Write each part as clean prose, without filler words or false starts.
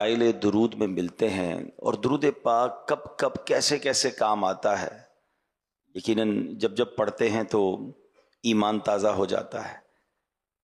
فضائل درود میں ملتے ہیں اور درود پاک کب کب کیسے کیسے کام آتا ہے، یقیناً جب جب پڑھتے ہیں تو ایمان تازہ ہو جاتا ہے۔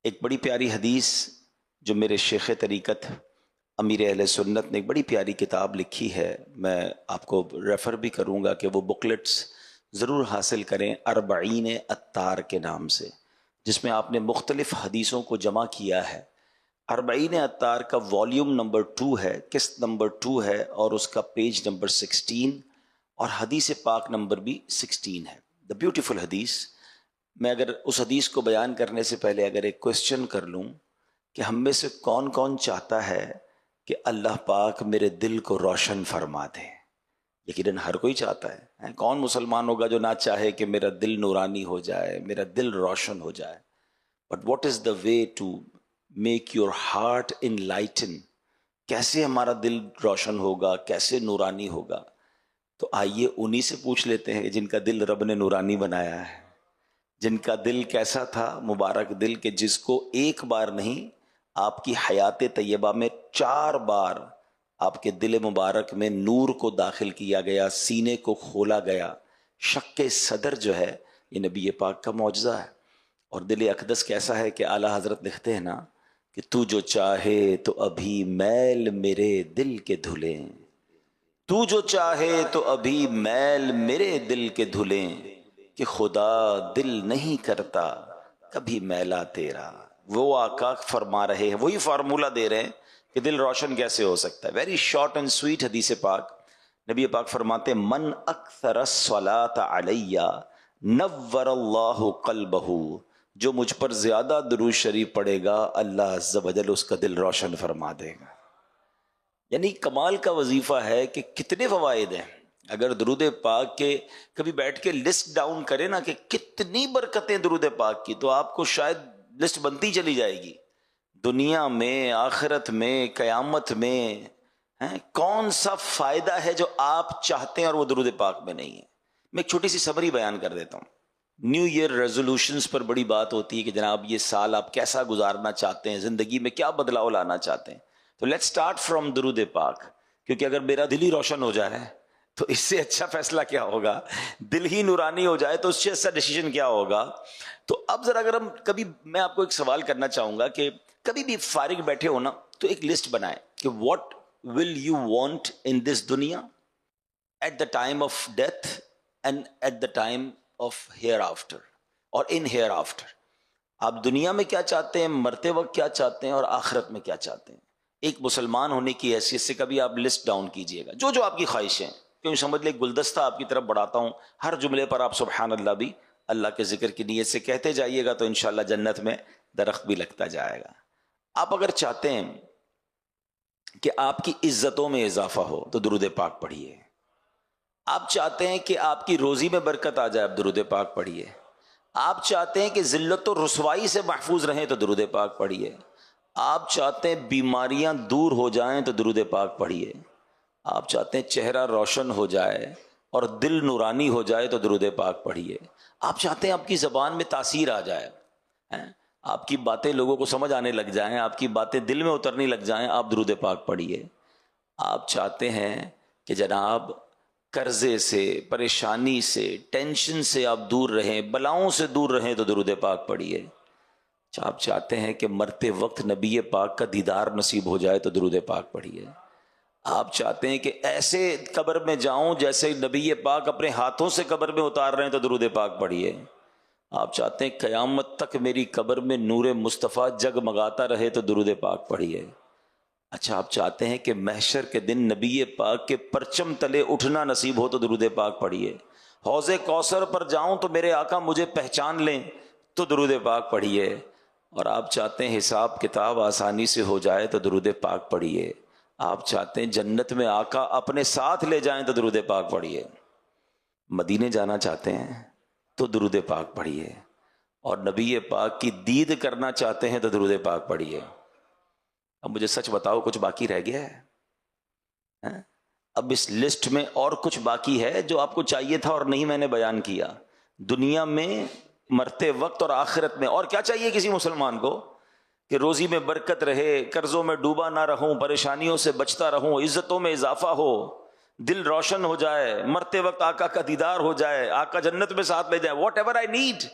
ایک بڑی پیاری حدیث جو میرے شیخ طریقت امیر اہل سنت نے ایک بڑی پیاری کتاب لکھی ہے، میں آپ کو ریفر بھی کروں گا کہ وہ بکلٹس ضرور حاصل کریں، اربعین عطار کے نام سے، جس میں آپ نے مختلف حدیثوں کو جمع کیا ہے۔ اربعین عطار کا والیوم نمبر 2 ہے، قسط نمبر 2 ہے، اور اس کا پیج نمبر 16 اور حدیث پاک نمبر بھی 16 ہے۔ دا بیوٹیفل حدیث۔ میں اگر اس حدیث کو بیان کرنے سے پہلے اگر ایک کوسچن کر لوں کہ ہم میں سے کون کون چاہتا ہے کہ اللہ پاک میرے دل کو روشن فرما دے؟ یقیناً ہر کوئی چاہتا ہے۔ کون مسلمان ہوگا جو نہ چاہے کہ میرا دل نورانی ہو جائے، میرا دل روشن ہو جائے؟ But what is the way to make your heart enlighten? کیسے ہمارا دل روشن ہوگا، کیسے نورانی ہوگا؟ تو آئیے انہی سے پوچھ لیتے ہیں جن کا دل رب نے نورانی بنایا ہے، جن کا دل کیسا تھا، مبارک دل کہ جس کو ایک بار نہیں، آپ کی حیات طیبہ میں 4 بار آپ کے دل مبارک میں نور کو داخل کیا گیا، سینے کو کھولا گیا۔ شق صدر جو ہے یہ نبی پاک کا معجزہ ہے۔ اور دل اقدس کیسا ہے کہ اعلیٰ حضرت لکھتے ہیں نا کہ تو جو چاہے تو ابھی میل میرے دل کے دھلیں، تو جو چاہے تو ابھی میل میرے دل کے دھلیں، کہ خدا دل نہیں کرتا کبھی میلا تیرا۔ وہ آقا فرما رہے ہیں، وہی فارمولہ دے رہے ہیں کہ دل روشن کیسے ہو سکتا ہے۔ ویری شارٹ اینڈ سویٹ حدیث پاک۔ نبی پاک فرماتے ہیں من اکثر الصلاۃ علی نور اللہ قلبہ، جو مجھ پر زیادہ درود شریف پڑھے گا اللہ عز و جل اس کا دل روشن فرما دے گا۔ یعنی کمال کا وظیفہ ہے کہ کتنے فوائد ہیں۔ اگر درود پاک کے کبھی بیٹھ کے لسٹ ڈاؤن کرے نا کہ کتنی برکتیں درود پاک کی، تو آپ کو شاید لسٹ بنتی چلی جائے گی۔ دنیا میں، آخرت میں، قیامت میں کون سا فائدہ ہے جو آپ چاہتے ہیں اور وہ درود پاک میں نہیں ہے؟ میں ایک چھوٹی سی سمری بیان کر دیتا ہوں۔ نیو ایئر ریزولوشنز پر بڑی بات ہوتی ہے کہ جناب یہ سال آپ کیسا گزارنا چاہتے ہیں، زندگی میں کیا بدلاؤ لانا چاہتے ہیں۔ تو لیٹس سٹارٹ فرام درود پاک، کیونکہ اگر میرا دل ہی روشن ہو جائے تو اس سے اچھا فیصلہ کیا ہوگا؟ دل ہی نورانی ہو جائے تو اس سے اچھا ڈیسیژن کیا ہوگا؟ تو اب ذرا اگر ہم کبھی، میں آپ کو ایک سوال کرنا چاہوں گا کہ کبھی بھی فارغ بیٹھے ہو نا تو ایک لسٹ بنائیں کہ what will you want in this دنیا at the time of death and at the time of hereafter, اور ان ہیئر آفٹر۔ آپ دنیا میں کیا چاہتے ہیں، مرتے وقت کیا چاہتے ہیں، اور آخرت میں کیا چاہتے ہیں؟ ایک مسلمان ہونے کی حیثیت سے کبھی آپ لسٹ ڈاؤن کیجئے گا جو آپ کی خواہشیں، کیوں سمجھ لیں گلدستہ آپ کی طرف بڑھاتا ہوں، ہر جملے پر آپ سبحان اللہ بھی اللہ کے ذکر کی نیت سے کہتے جائیے گا تو انشاءاللہ جنت میں درخت بھی لگتا جائے گا۔ آپ اگر چاہتے ہیں کہ آپ کی عزتوں میں اضافہ ہو تو درود پاک پڑھیے۔ آپ چاہتے ہیں کہ آپ کی روزی میں برکت آ جائے، اب درود پاک پڑھیے۔ آپ چاہتے ہیں کہ ذلت و رسوائی سے محفوظ رہیں تو درود پاک پڑھیے۔ آپ چاہتے ہیں بیماریاں دور ہو جائیں تو درود پاک پڑھیے۔ آپ چاہتے ہیں چہرہ روشن ہو جائے اور دل نورانی ہو جائے تو درود پاک پڑھیے۔ آپ چاہتے ہیں آپ کی زبان میں تاثیر آ جائے، آپ کی باتیں لوگوں کو سمجھ آنے لگ جائیں، آپ کی باتیں دل میں اترنے لگ جائیں، آپ درود پاک پڑھیے۔ آپ چاہتے ہیں کہ جناب قرضے سے، پریشانی سے، ٹینشن سے آپ دور رہیں، بلاؤں سے دور رہیں تو درود پاک پڑھیے۔ آپ چاہتے ہیں کہ مرتے وقت نبی پاک کا دیدار نصیب ہو جائے تو درود پاک پڑھیے۔ آپ چاہتے ہیں کہ ایسے قبر میں جاؤں جیسے نبی پاک اپنے ہاتھوں سے قبر میں اتار رہے ہیں تو درود پاک پڑھیے۔ آپ چاہتے ہیں قیامت تک میری قبر میں نور مصطفیٰ جگمگاتا رہے تو درود پاک پڑھیے۔ اچھا، آپ چاہتے ہیں کہ محشر کے دن نبی پاک کے پرچم تلے اٹھنا نصیب ہو تو درود پاک پڑھیے۔ حوض کوثر پر جاؤں تو میرے آقا مجھے پہچان لیں تو درود پاک پڑھیے۔ اور آپ چاہتے ہیں حساب کتاب آسانی سے ہو جائے تو درود پاک پڑھیے۔ آپ چاہتے ہیں جنت میں آقا اپنے ساتھ لے جائیں تو درود پاک پڑھیے۔ مدینے جانا چاہتے ہیں تو درود پاک پڑھیے، اور نبی پاک کی دید کرنا چاہتے ہیں تو درود پاک پڑھیے۔ اب مجھے سچ بتاؤ کچھ باقی رہ گیا ہے؟ اب اس لسٹ میں اور کچھ باقی ہے جو آپ کو چاہیے تھا اور نہیں میں نے بیان کیا؟ دنیا میں، مرتے وقت اور آخرت میں اور کیا چاہیے کسی مسلمان کو؟ کہ روزی میں برکت رہے، قرضوں میں ڈوبا نہ رہوں، پریشانیوں سے بچتا رہوں، عزتوں میں اضافہ ہو، دل روشن ہو جائے، مرتے وقت آقا کا دیدار ہو جائے، آقا جنت میں ساتھ لے جائے، واٹ ایور آئی نیڈ.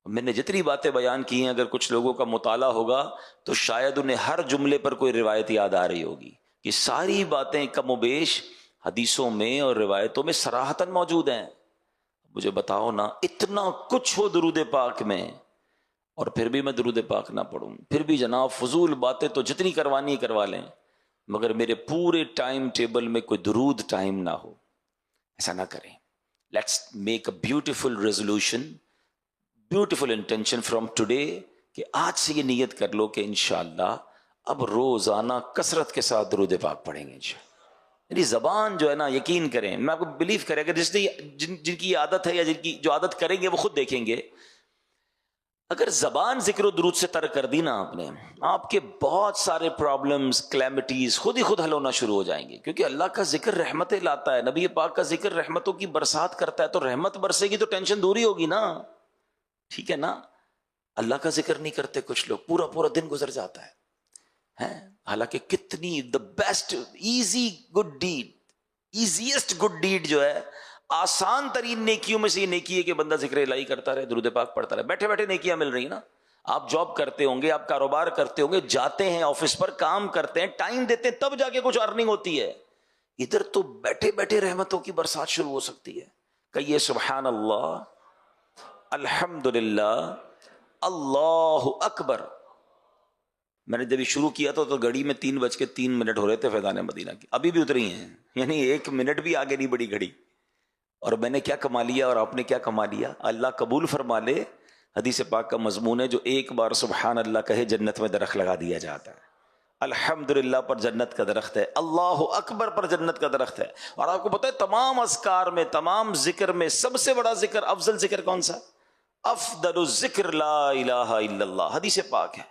میں نے جتنی باتیں بیان کی ہیں اگر کچھ لوگوں کا مطالعہ ہوگا تو شاید انہیں ہر جملے پر کوئی روایت یاد آ رہی ہوگی. کہ ساری باتیں کم و بیش حدیثوں میں اور روایتوں میں صراحتاً موجود ہیں. مجھے بتاؤ نا، اتنا کچھ ہو درود پاک میں اور پھر بھی میں درود پاک نہ پڑھوں، پھر بھی جناب فضول باتیں تو جتنی کروانی کروا لیں، مگر میرے پورے ٹائم ٹیبل میں کوئی درود ٹائم نہ ہو. ایسا نہ کریں. Let's make a beautiful resolution, beautiful intention from today, کہ آج سے یہ نیت کر لو کہ انشاءاللہ اب روزانہ کثرت کے ساتھ درود پاک پڑھیں گے انشاءاللہ. میری زبان جو ہے نا، یقین کریں، میں آپ کو بلیو کریں کہ جس نے جن کی عادت ہے یا جن کی جو عادت کریں گے وہ خود دیکھیں گے. اگر زبان ذکر و درود سے ترک کر دی نا آپ نے، آپ کے بہت سارے پرابلمز، کلیمٹیز خود ہی خود حل ہونا شروع ہو جائیں گے. کیونکہ اللہ کا ذکر رحمتیں لاتا ہے، نبی پاک کا ذکر رحمتوں کی برسات کرتا ہے. تو رحمت برسے گی تو ٹینشن دوری ہوگی نا. ٹھیک ہے نا. اللہ کا ذکر نہیں کرتے کچھ لوگ، پورا پورا دن گزر جاتا ہے. حالانکہ کتنی the best easy good deed, easiest good deed جو ہے، آسان ترین نیکیوں میں سے یہ نیکی ہے کہ بندہ ذکر الہی کرتا رہے، درود پاک پڑھتا رہے. بیٹھے بیٹھے نیکیاں مل رہی نا. آپ جاب کرتے ہوں گے، آپ کاروبار کرتے ہوں گے، جاتے ہیں آفس پر، کام کرتے ہیں، ٹائم دیتے ہیں، تب جا کے کچھ ارننگ ہوتی ہے. ادھر تو بیٹھے بیٹھے رحمتوں کی برسات شروع ہو سکتی ہے. کہیے سبحان اللہ، الحمدللہ، اللہ اکبر. میں نے جب یہ شروع کیا تو گھڑی میں 3:03 ہو رہے تھے فیضان مدینہ کی، ابھی بھی اتری ہیں، یعنی 1 منٹ بھی آگے نہیں بڑھی گھڑی. اور میں نے کیا کما لیا اور آپ نے کیا کما لیا، اللہ قبول فرما لے. حدیث پاک کا مضمون ہے جو ایک بار سبحان اللہ کہے جنت میں درخت لگا دیا جاتا ہے. الحمدللہ پر جنت کا درخت ہے، اللہ اکبر پر جنت کا درخت ہے. اور آپ کو پتہ ہے تمام اذکار میں، تمام ذکر میں سب سے بڑا ذکر، افضل ذکر کون سا؟ افضل الذکر لا الہ الا اللہ، حدیث پاک ہے.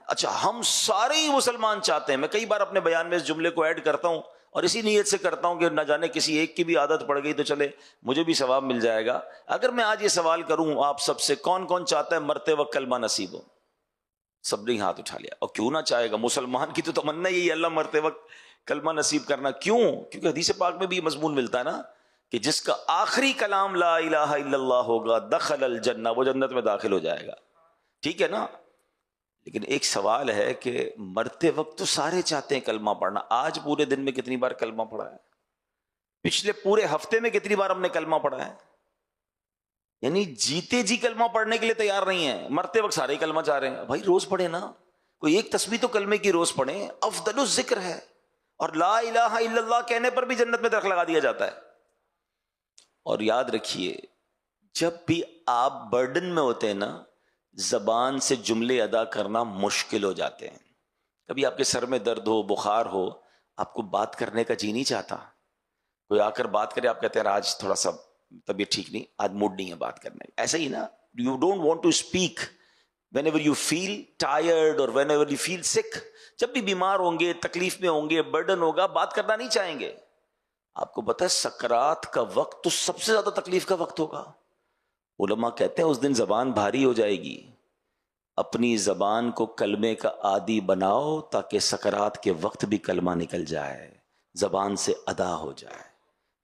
اچھا، ہم سارے ہی مسلمان چاہتے ہیں، میں کئی بار اپنے بیان میں اس جملے کو ایڈ کرتا ہوں اور اسی نیت سے کرتا ہوں کہ نہ جانے کسی ایک کی بھی عادت پڑ گئی تو چلے مجھے بھی ثواب مل جائے گا. اگر میں آج یہ سوال کروں آپ سب سے، کون کون چاہتا ہے مرتے وقت کلمہ نصیب ہو؟ سب نے ہاتھ اٹھا لیا. اور کیوں نہ چاہے گا، مسلمان کی تو تمنا یہی ہے اللہ مرتے وقت کلمہ نصیب کرنا. کیوں؟ کیونکہ حدیث پاک میں بھی یہ مضمون ملتا ہے نا کہ جس کا آخری کلام لا الہ الا اللہ ہوگا دخل الجنہ، وہ جنت میں داخل ہو جائے گا. ٹھیک ہے نا. لیکن ایک سوال ہے کہ مرتے وقت تو سارے چاہتے ہیں کلمہ پڑھنا. آج پورے دن میں کتنی بار کلمہ پڑھا ہے؟ پچھلے پورے ہفتے میں کتنی بار ہم نے کلمہ پڑھا ہے؟ یعنی جیتے جی کلمہ پڑھنے کے لیے تیار نہیں ہے، مرتے وقت سارے کلمہ چاہ رہے ہیں. بھائی روز پڑھیں نا، کوئی ایک تسبیح تو کلمے کی روز پڑھیں. افضل الذکر ہے، اور لا الہ الا اللہ کہنے پر بھی جنت میں درخت لگا دیا جاتا ہے. اور یاد رکھیے، جب بھی آپ برڈن میں ہوتے ہیں نا، زبان سے جملے ادا کرنا مشکل ہو جاتے ہیں. کبھی آپ کے سر میں درد ہو، بخار ہو، آپ کو بات کرنے کا جی نہیں چاہتا، کوئی آ کر بات کرے، آپ کہتے ہیں آج تھوڑا سا طبیعت ٹھیک نہیں، آج موڈ نہیں ہے بات کرنے. ایسا ہی نا، you don't want to speak whenever you feel tired اور whenever you feel sick. جب بھی بیمار ہوں گے، تکلیف میں ہوں گے، برڈن ہوگا، بات کرنا نہیں چاہیں گے. آپ کو پتہ ہے سکرات کا وقت تو سب سے زیادہ تکلیف کا وقت ہوگا. علماء کہتے ہیں اس دن زبان بھاری ہو جائے گی. اپنی زبان کو کلمے کا عادی بناؤ تاکہ سکرات کے وقت بھی کلمہ نکل جائے، زبان سے ادا ہو جائے.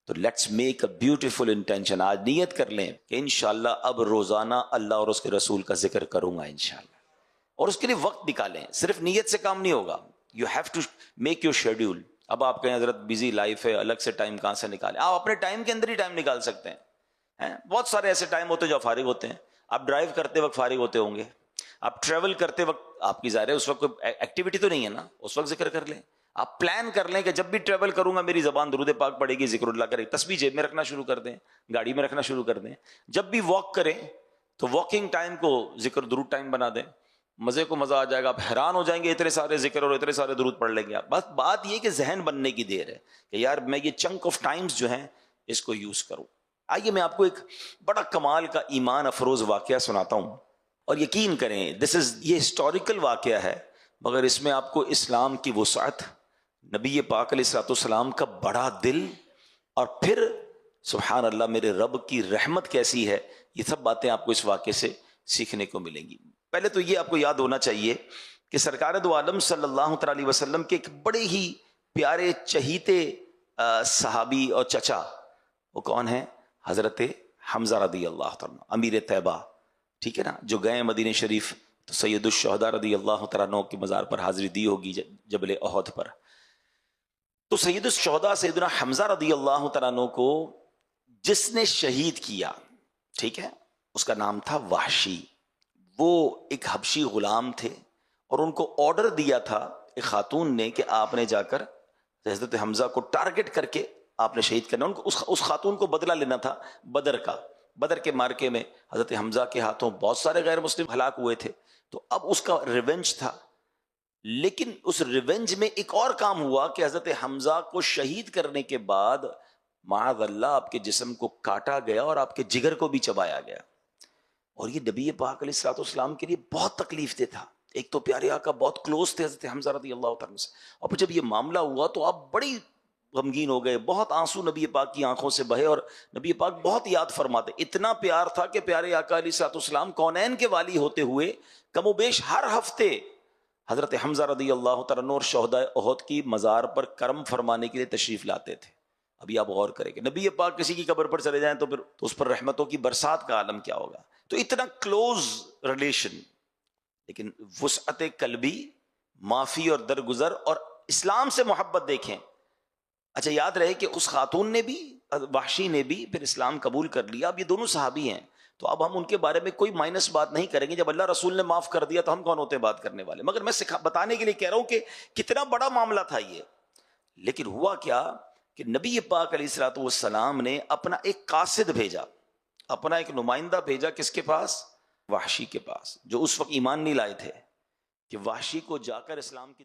تو let's make a beautiful intention. آج نیت کر لیں کہ انشاءاللہ اب روزانہ اللہ اور اس کے رسول کا ذکر کروں گا انشاءاللہ. اور اس کے لیے وقت نکالیں، صرف نیت سے کام نہیں ہوگا. You have to make your schedule. اب آپ کہیں حضرت بزی لائف ہے، الگ سے ٹائم کہاں سے نکالیں؟ آپ اپنے ٹائم کے اندر ہی ٹائم نکال سکتے ہیں. بہت سارے ایسے ٹائم ہوتے ہیں جو فارغ ہوتے ہیں. آپ ڈرائیو کرتے وقت فارغ ہوتے ہوں گے، آپ ٹریول کرتے وقت آپ کی ظاہر ہے اس وقت کوئی ایکٹیویٹی تو نہیں ہے نا، اس وقت ذکر کر لیں. آپ پلان کر لیں کہ جب بھی ٹریول کروں گا میری زبان درود پاک پڑے گی، ذکر اللہ کرے گی. تسبیح جیب میں رکھنا شروع کر دیں، گاڑی میں رکھنا شروع کر دیں. جب بھی واک کریں تو واکنگ ٹائم کو ذکر درود ٹائم بنا دیں. مزے کو مزہ آ جائے گا، آپ حیران ہو جائیں گے اتنے سارے ذکر اور اتنے سارے درود پڑھ لیں گے آپ. بس بات یہ کہ ذہن بننے کی دیر ہے کہ یار میں یہ چنک آف ٹائمز جو ہیں اس کو یوز کروں. آئیے میں آپ کو ایک بڑا کمال کا ایمان افروز واقعہ سناتا ہوں، اور یقین کریں یہ ہسٹوریکل واقعہ ہے، مگر اس میں آپ کو اسلام کی وسعت، نبی پاک علیہ الصلوۃ والسلام کا بڑا دل، اور پھر سبحان اللہ میرے رب کی رحمت کیسی ہے، یہ سب باتیں آپ کو اس واقعے سے سیکھنے کو ملیں گی. پہلے تو یہ آپ کو یاد ہونا چاہیے کہ سرکار دو عالم صلی اللہ تعالی علیہ وسلم کے ایک بڑے ہی پیارے چہیتے صحابی اور چچا، وہ کون ہیں؟ حضرت حمزہ رضی اللہ تعالیٰ امیر طیبہ، ٹھیک ہے نا، جو گئے مدینہ شریف تو سید الشہداء رضی اللہ تعالیٰ عنہ کی مزار پر حاضری دی ہوگی جبل احد پر. تو سید الشہداء سیدنا حمزہ رضی اللہ تعالیٰ عنہ کو جس نے شہید کیا، ٹھیک ہے، اس کا نام تھا وحشی. وہ ایک حبشی غلام تھے اور ان کو آرڈر دیا تھا ایک خاتون نے کہ آپ نے جا کر حضرت حمزہ کو ٹارگٹ کر کے آپ نے شہید کرنا. ان کو اس خاتون کو بدلہ لینا تھا بدر کا. بدر کے مارکے میں حضرت حمزہ کے ہاتھوں بہت سارے غیر مسلم ہلاک ہوئے تھے، تو اب اس کا ریونج تھا. لیکن اس ریونج میں ایک اور کام ہوا کہ حضرت حمزہ کو شہید کرنے کے بعد معاذ اللہ آپ کے جسم کو کاٹا گیا اور آپ کے جگر کو بھی چبایا گیا. اور یہ نبی پاک علیہ الصلوۃ والسلام کے لیے بہت تکلیف دہ تھا. ایک تو پیارے آقا بہت کلوز تھے حضرت حمزہ رضی اللہ تعالیٰ سے، اور پھر جب یہ معاملہ ہوا تو آپ بڑی غمگین ہو گئے. بہت آنسو نبی پاک کی آنکھوں سے بہے اور نبی پاک بہت یاد فرماتے. اتنا پیار تھا کہ پیارے آقا علیہ الصلوۃ والسلام کونین کے والی ہوتے ہوئے کم و بیش ہر ہفتے حضرت حمزہ رضی اللہ تعالیٰ عنہ اور شہداء احد کی مزار پر کرم فرمانے کے لیے تشریف لاتے تھے. ابھی آپ غور کریں کہ نبی پاک کسی کی قبر پر چلے جائیں تو پھر اس پر رحمتوں کی برسات کا عالم کیا ہوگا. تو اتنا کلوز ریلیشن، لیکن وسعت قلبی، معافی اور درگزر اور اسلام سے محبت دیکھیں. اچھا یاد رہے کہ اس خاتون نے بھی، وحشی نے بھی پھر اسلام قبول کر لیا. اب یہ دونوں صحابی ہیں تو اب ہم ان کے بارے میں کوئی مائنس بات نہیں کریں گے. جب اللہ رسول نے معاف کر دیا تو ہم کون ہوتے ہیں بات کرنے والے؟ مگر میں بتانے کے لیے کہہ رہا ہوں کہ کتنا بڑا معاملہ تھا یہ. لیکن ہوا کیا کہ نبی پاک علیہ الصلوۃ والسلام نے اپنا ایک قاصد بھیجا، اپنا ایک نمائندہ بھیجا. کس کے پاس؟ وحشی کے پاس، جو اس وقت ایمان نہیں لائے تھے، کہ وحشی کو جا کر اسلام کی